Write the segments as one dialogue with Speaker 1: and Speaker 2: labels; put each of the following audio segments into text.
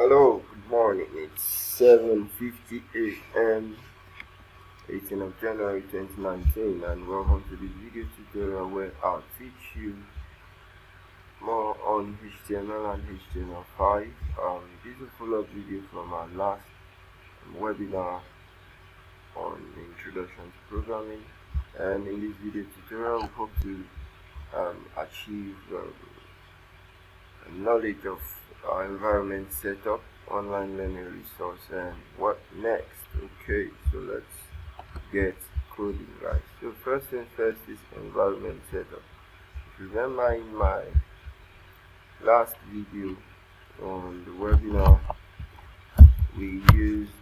Speaker 1: Hello, good morning. It's 7:50 a.m. 18th of January 2019, and welcome to this video tutorial where I'll teach you more on HTML and HTML5. This is a follow-up video from our last webinar on the introduction to programming, and in this video tutorial we hope to achieve knowledge of our environment setup, online learning resource, and what next. Okay, so let's get coding, guys. So first things first is environment setup. If you remember in my last video on the webinar, we used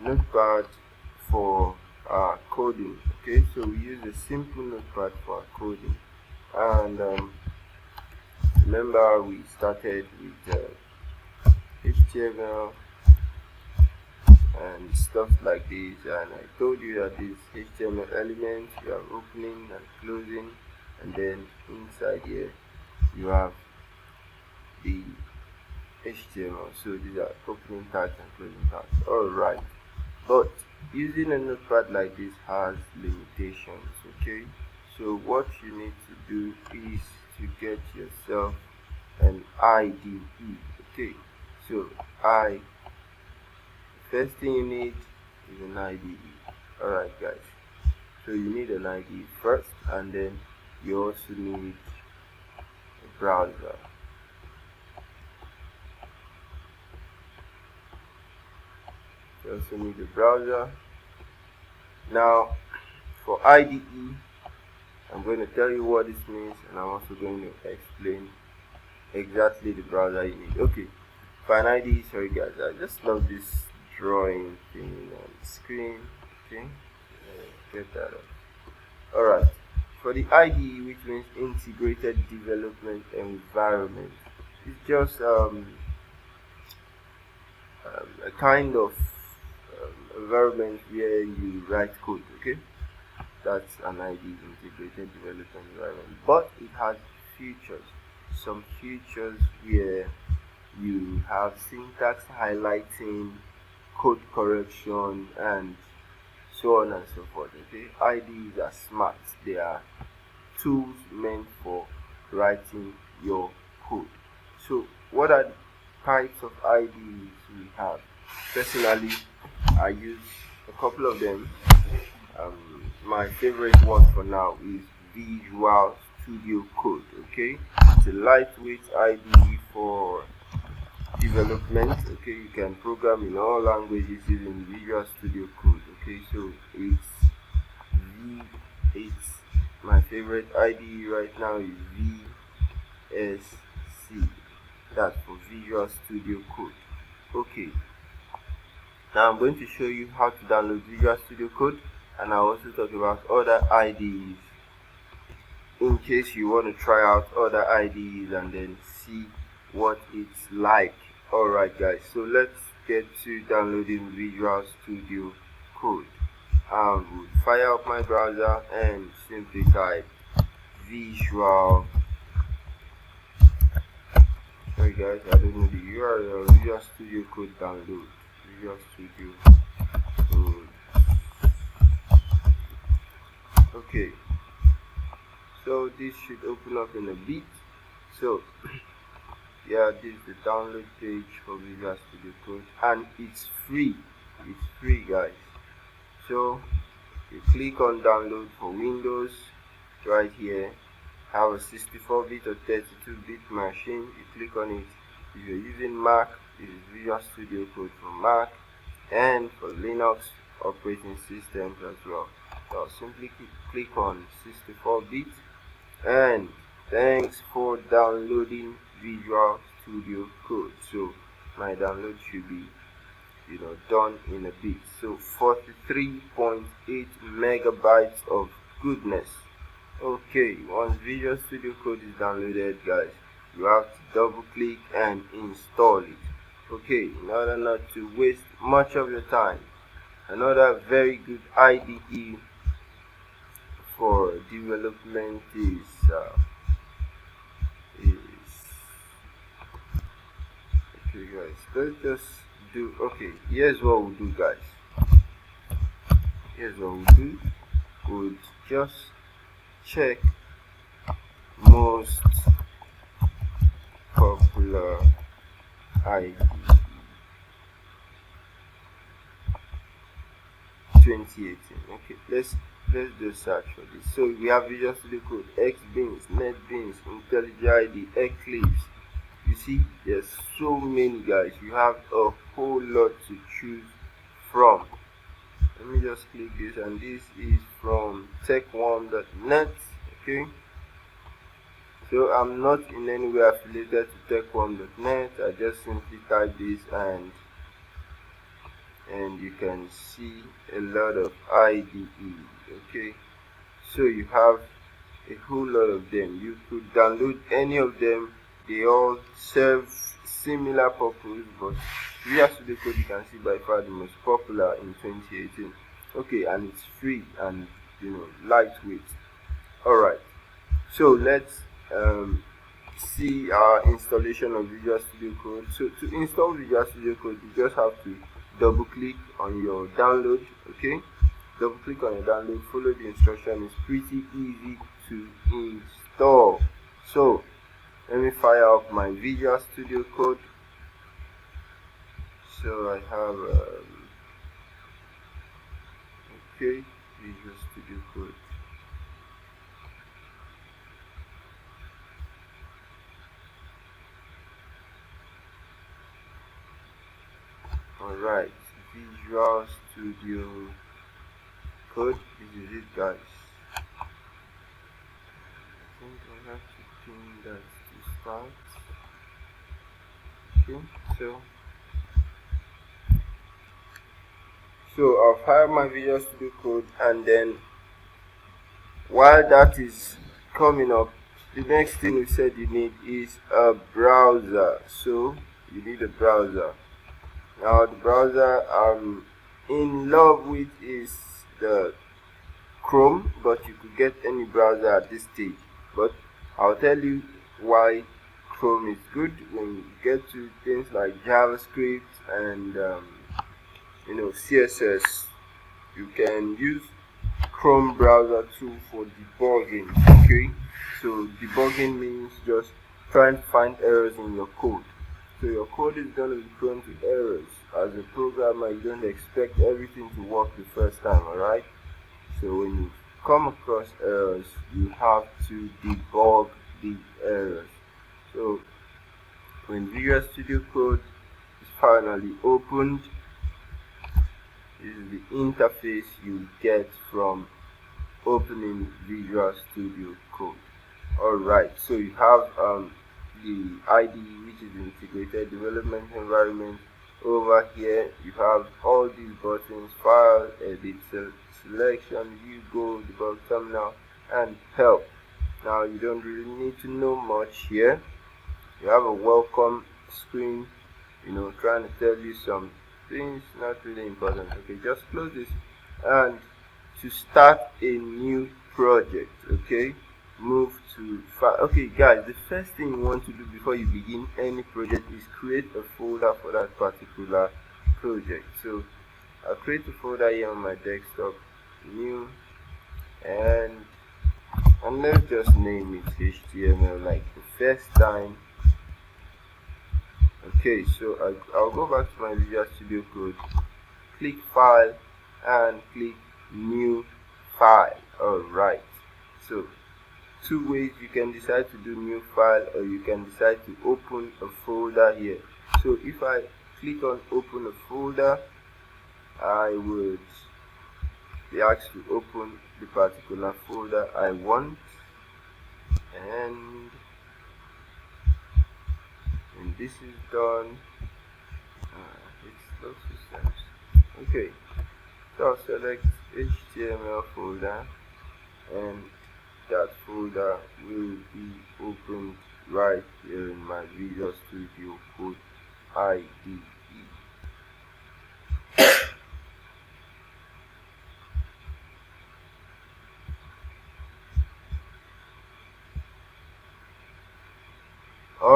Speaker 1: Notepad for our coding. Okay, so we use a simple Notepad for our coding, and remember we started with HTML and stuff like this, and I told you that this HTML element you have opening and closing, and then inside here you have the HTML. So these are opening tags and closing tags. Alright, but using a notepad like this has limitations. Okay, so what you need to do is to get yourself an IDE. Okay, so first thing you need is an IDE. Alright guys, so you need an IDE first, and then you also need a browser. You also need a browser. Now for IDE, I'm going to tell you what this means, and I'm also going to explain exactly the browser you need. Okay, for an IDE, sorry guys, I just love this drawing thing on the screen. Okay, get that up. Alright, for the IDE, which means Integrated Development Environment, it's just a kind of environment where you write code. Okay, that's an IDE, Integrated Development Environment, but it has features. Some features where you have syntax highlighting, code correction, and so on and so forth. Okay, IDEs are smart. They are tools meant for writing your code. So what are the types of IDEs we have? Personally, I use a couple of them. My favorite one for now is Visual Studio Code. Okay, it's a lightweight IDE for development. Okay, you can program in all languages using Visual Studio Code. Okay, so it's my favorite IDE right now is VSC. That's for Visual Studio Code. Okay, now I'm going to show you how to download Visual Studio Code, and I'll also talk about other IDEs in case you want to try out other IDEs and then see what it's like. Alright guys, so let's get to downloading Visual Studio Code. I will fire up my browser and simply type Visual. Sorry guys, I don't know the URL. Visual Studio Code download. Visual Studio Code. Okay, so this should open up in a bit. So yeah, this is the download page for Visual Studio Code, and it's free. It's free guys. So you click on download for Windows. Right here, have a 64-bit or 32-bit machine. You click on it. If you're using Mac, this is Visual Studio Code for Mac, and for Linux operating systems as well. So I'll simply click on 64-bit, and thanks for downloading Visual Studio Code. So my download should be done in a bit. So 43.8 megabytes of goodness. Okay, once Visual Studio Code is downloaded guys, you have to double click and install it. Okay, in order not to waste much of your time, another very good IDE for development is guys, let's just do, okay, here's what we'll do, guys. Here's what we'll do. We'll just check most popular ID 2018. Okay, let's do search for this. So we have Visual Studio Code, Xbeans, NetBeans, IntelliJ ID, Eclipse. You see, there's so many, guys. You have a whole lot to choose from. Let me just click this, and this is from techworm.net. Okay, so I'm not in any way affiliated to techworm.net. I just simply type this, and you can see a lot of IDE. Okay, so you have a whole lot of them. You could download any of them. They all serve similar purpose, but Visual Studio Code, you can see, by far the most popular in 2018. Okay, and it's free and lightweight. All right, so let's see our installation of Visual Studio Code. So to install Visual Studio Code, you just have to double click on your download. Okay, double click on your download, follow the instruction. It's pretty easy to install. So let me fire up my Visual Studio Code. So I have okay, Visual Studio Code. Alright, Visual Studio Code. This is it, guys. I think I have to pin that to start. Okay, so I'll fire my Visual Studio Code, and then while that is coming up, the next thing we said you need is a browser. So you need a browser. Now the browser I'm in love with is the Chrome, but you could get any browser at this stage. But I'll tell you why Chrome is good when you get to things like JavaScript and CSS. You can use Chrome browser tool for debugging. Okay, so debugging means just trying to find errors in your code. So your code is going to be prone to errors. As a programmer, you don't expect everything to work the first time, alright? So when you come across errors, you have to debug the errors. So when Visual Studio Code is finally opened, this is the interface you get from opening Visual Studio Code. Alright, so you have the IDE, which is the integrated development environment. Over here you have all these buttons: file, edit, selection, view, go, debug, terminal, and help. Now you don't really need to know much here. You have a welcome screen, trying to tell you some things, not really important. Okay, just close this, and to start a new project, okay, move to file. Okay guys, the first thing you want to do before you begin any project is create a folder for that particular project. So I'll create a folder here on my desktop, new, and let's just name it HTML, like the first time. Okay, so I'll go back to my Visual Studio Code, click file, and click new file. Alright, so two ways you can decide to do new file, or you can decide to open a folder here. So if I click on open a folder, I would be asked to open the particular folder I want, and when this is done, it's lots of steps. Okay, so I'll select HTML folder, and that folder will be opened right here in my Visual Studio Code IDE.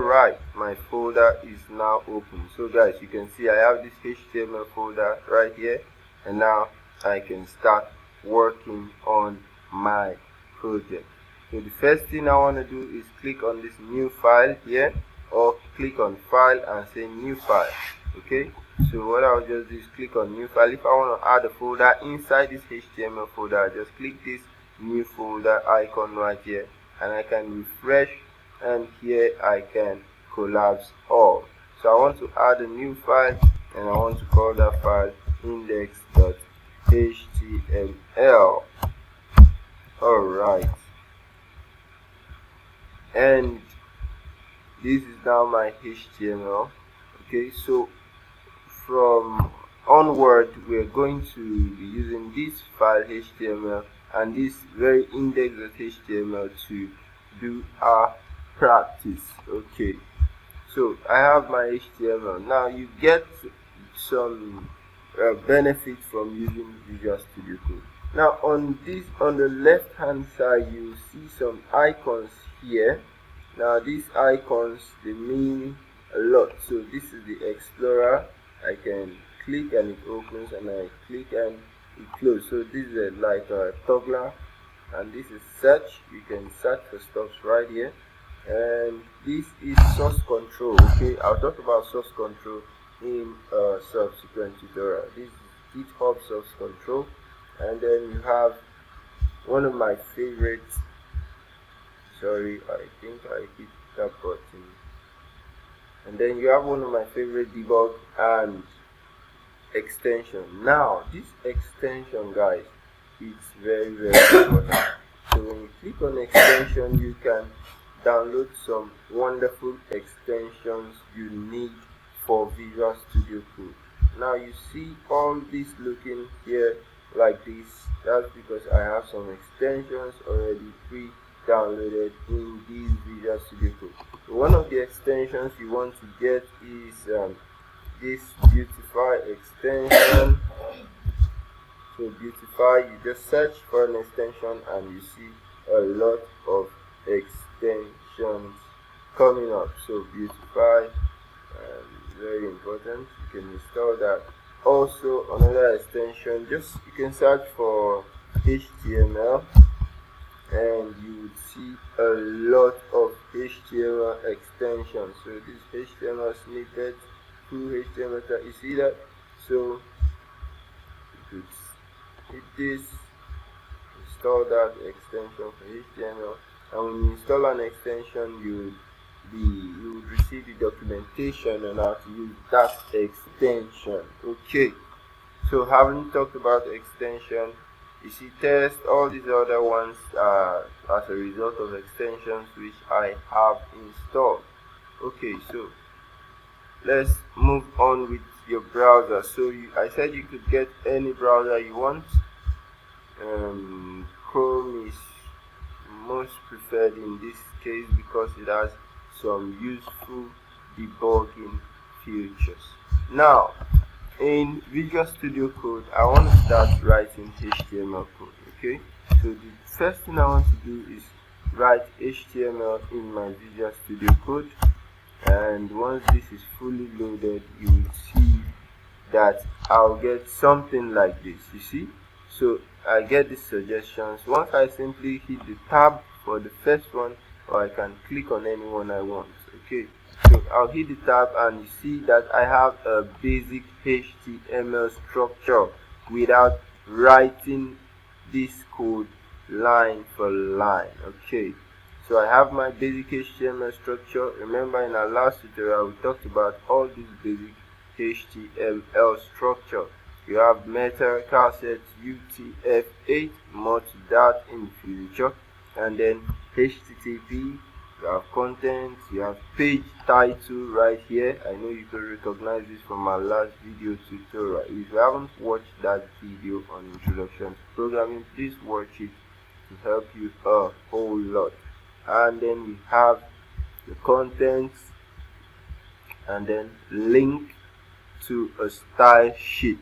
Speaker 1: Alright, my folder is now open. So guys, you can see I have this HTML folder right here, and now I can start working on my project. So the first thing I want to do is click on this new file here, or click on file and say new file. Okay, so what I'll just do is click on new file. If I want to add a folder inside this HTML folder, I just click this new folder icon right here, and I can refresh, and here I can collapse all. So I want to add a new file, and I want to call that file index.html. Alright, and this is now my HTML. Okay, so from onward we're going to be using this file HTML and this very index.html to do our practice. Okay, so I have my HTML. Now you get some benefit from using Visual Studio Code. Now on the left hand side, you see some icons here. Now these icons, they mean a lot. So this is the Explorer. I can click and it opens, and I click and it closes. So this is like a toggler, and this is search. You can search for stuff right here. And this is source control. Okay, I'll talk about source control in a subsequent tutorial. This is GitHub source control. And then you have one of my favorites. Sorry, I think I hit that button. And then you have one of my favorite, debug and extension. Now this extension, guys, it's very important. So when you click on extension, you can download some wonderful extensions you need for Visual Studio Code. Now you see all this looking here like this. That's because I have some extensions already pre-downloaded in this Visual Studio Code. So one of the extensions you want to get is this Beautify extension. So Beautify, you just search for an extension and you see a lot of extensions coming up. So Beautify, very important. You can install that. Also another extension, just you can search for HTML and you would see a lot of HTML extensions. So this HTML snippet, full HTML, you see that? So you could hit this, install that extension for HTML, and when you install an extension, you would receive the documentation on how to use that extension. Okay, so having talked about extension, you see test, all these other ones are as a result of extensions which I have installed. Okay, so let's move on with your browser. So I said you could get any browser you want. Chrome is most preferred in this case because it has some useful debugging features. Now in Visual Studio Code, I want to start writing HTML code. Okay, so the first thing I want to do is write HTML in my Visual Studio Code, and once this is fully loaded, you will see that I'll get something like this. You see, so I get these suggestions. Once I simply hit the tab for the first one, or I can click on any one I want. Okay, so I'll hit the tab and you see that I have a basic HTML structure without writing this code line for line. Okay, so I have my basic HTML structure. Remember in our last tutorial we talked about all these basic HTML structure. You have meta, cassette, UTF-8, more to that in future, and then HTTP. You have content, you have page title right here. I know you can recognize this from my last video tutorial. If you haven't watched that video on introduction to programming, please watch it to help you a whole lot. And then we have the contents, and then link to a style sheet.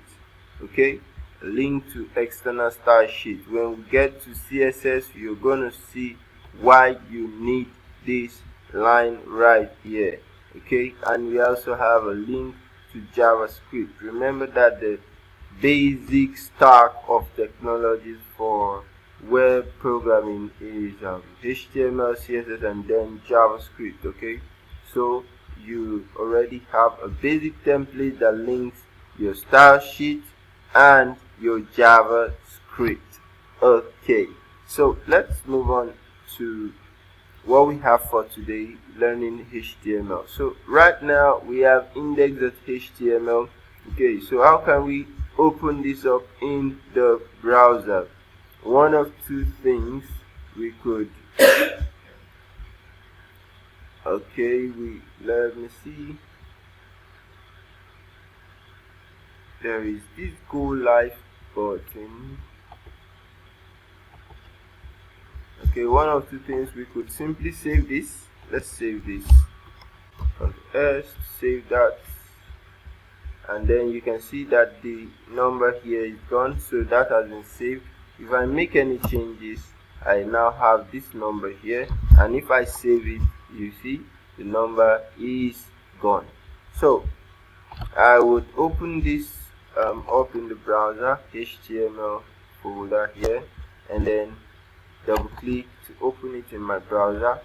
Speaker 1: Okay, a link to external style sheet. When we get to CSS, you're gonna see why you need this line right here. Okay, and we also have a link to JavaScript. Remember that the basic stack of technologies for web programming is HTML, CSS, and then JavaScript. Okay, so you already have a basic template that links your style sheet and your JavaScript. Okay, so let's move on to what we have for today, learning HTML. So right now we have index.html. Okay, so how can we open this up in the browser? One of two things we could let me see. There is this go live button. Okay, one of two things, we could simply save this. Let's save this. Ctrl S, save that, and then you can see that the number here is gone, so that has been saved. If I make any changes, I now have this number here, and if I save it, you see the number is gone. So I would open this up in the browser, HTML folder here, and then double click to open it in my browser.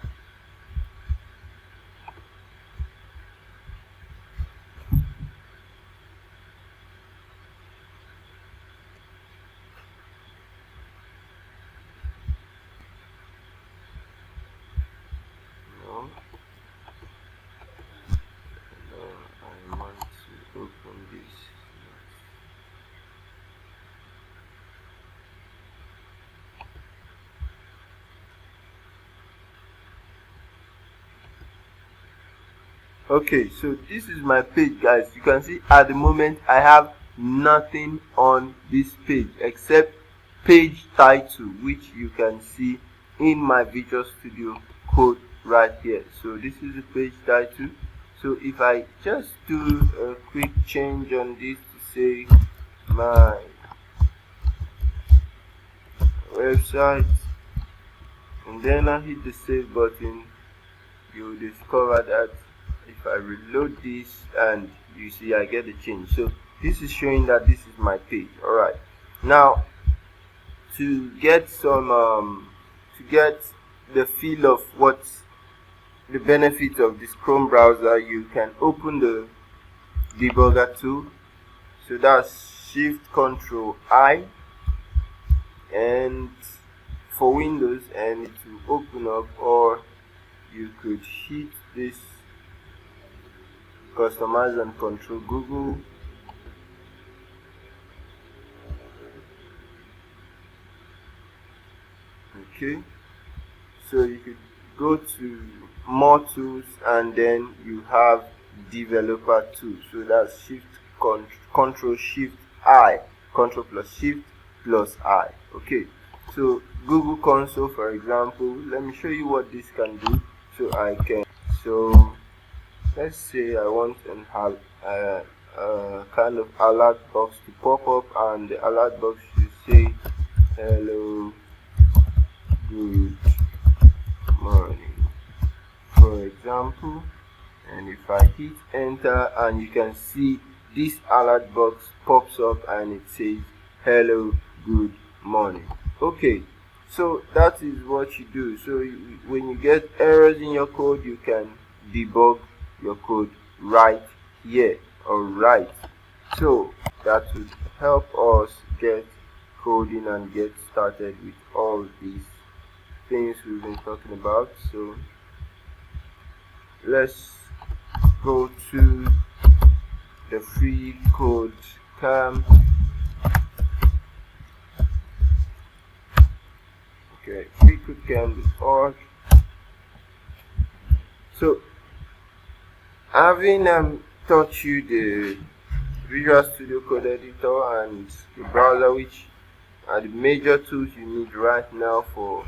Speaker 1: No, I want to open this. Okay, so this is my page, guys. You can see at the moment I have nothing on this page except page title, which you can see in my Visual Studio Code right here. So this is the page title. So if I just do a quick change on this to say my website, and then I hit the save button, you'll discover that if I reload this, and you see I get the change. So this is showing that this is my page. Alright, now to get some to get the feel of what's the benefit of this Chrome browser, you can open the debugger tool. So that's Shift Control I, and for Windows, and it will open up, or you could hit this customize and control Google. Okay, so you could go to more tools, and then you have developer tools. So that's Control Shift I, Control plus Shift plus I. Okay, so Google Console, for example, let me show you what this can do. So let's say I want and have a kind of alert box to pop up, and the alert box should say hello, good morning, for example. And if I hit enter, and you can see this alert box pops up and it says hello, good morning. Okay, so that is what you do. So when you get errors in your code, you can debug your code right here. Alright, so that would help us get coding and get started with all these things we've been talking about. So let's go to the free code camp. Okay, freecodecamp.org. So having taught you the Visual Studio Code Editor and the browser, which are the major tools you need right now for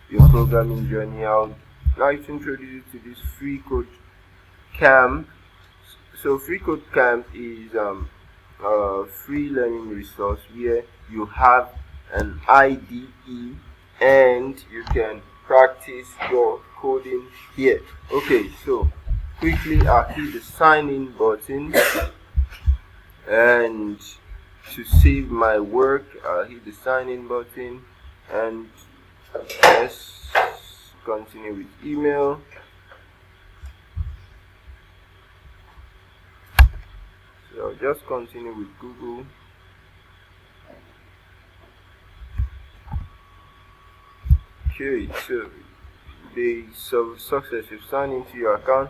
Speaker 1: your programming journey, I would like to introduce you to this free code camp. So free code camp is a free learning resource where you have an IDE, and you can practice your coding here. Okay, so quickly I'll hit the sign in button, and to save my work I'll hit the sign in button, and let's continue with email. So I'll just continue with Google. Okay, so the success, you've signed into your account.